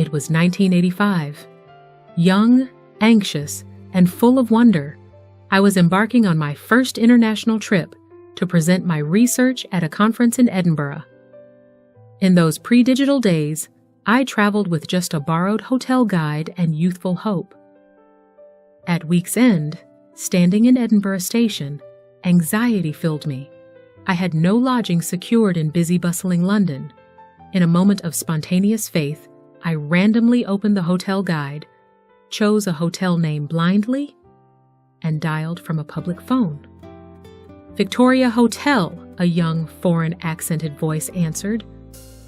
It was 1985. Young, anxious, and full of wonder, I was embarking on my first international trip to present my research at a conference in Edinburgh. In those pre-digital days, I traveled with just a borrowed hotel guide and youthful hope. At week's end, standing in Edinburgh station, anxiety filled me. I had no lodging secured in busy, bustling London. In a moment of spontaneous faith, I randomly opened the hotel guide, chose a hotel name blindly, and dialed from a public phone. "Victoria Hotel," a young, foreign-accented voice answered.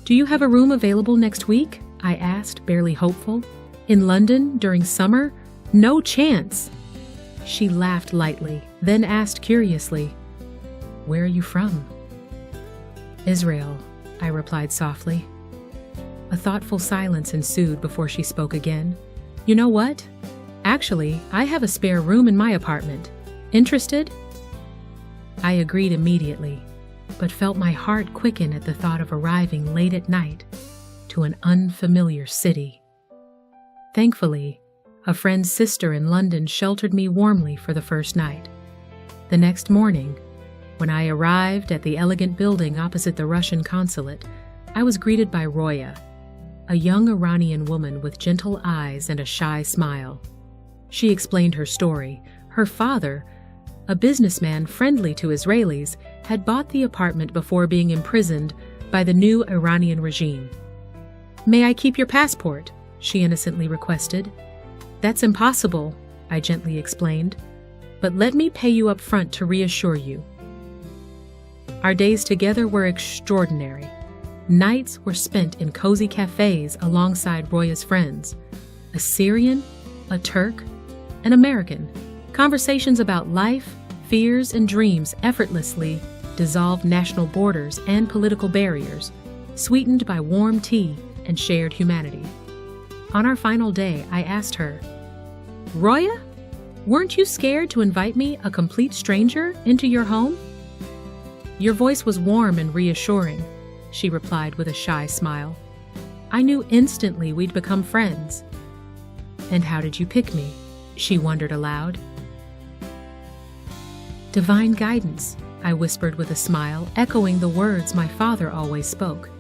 "Do you have a room available next week?" I asked, barely hopeful. "In London, during summer? No chance!" She laughed lightly, then asked curiously, "Where are you from?" "Israel," I replied softly. A thoughtful silence ensued before she spoke again. "You know what? Actually, I have a spare room in my apartment. Interested?" I agreed immediately, but felt my heart quicken at the thought of arriving late at night to an unfamiliar city. Thankfully, a friend's sister in London sheltered me warmly for the first night. The next morning, when I arrived at the elegant building opposite the Russian consulate, I was greeted by Roya, a young Iranian woman with gentle eyes and a shy smile. She explained her story. Her father, a businessman friendly to Israelis, had bought the apartment before being imprisoned by the new Iranian regime. "May I keep your passport?" she innocently requested. "That's impossible," I gently explained, "but let me pay you up front to reassure you." Our days together were extraordinary. Nights were spent in cozy cafes alongside Roya's friends, a Syrian, a Turk, an American. Conversations about life, fears, and dreams effortlessly dissolved national borders and political barriers, sweetened by warm tea and shared humanity. On our final day, I asked her, "Roya, weren't you scared to invite me, a complete stranger, into your home?" "Your voice was warm and reassuring," she replied with a shy smile. "I knew instantly we'd become friends." "And how did you pick me?" she wondered aloud. "Divine guidance," I whispered with a smile, echoing the words my father always spoke.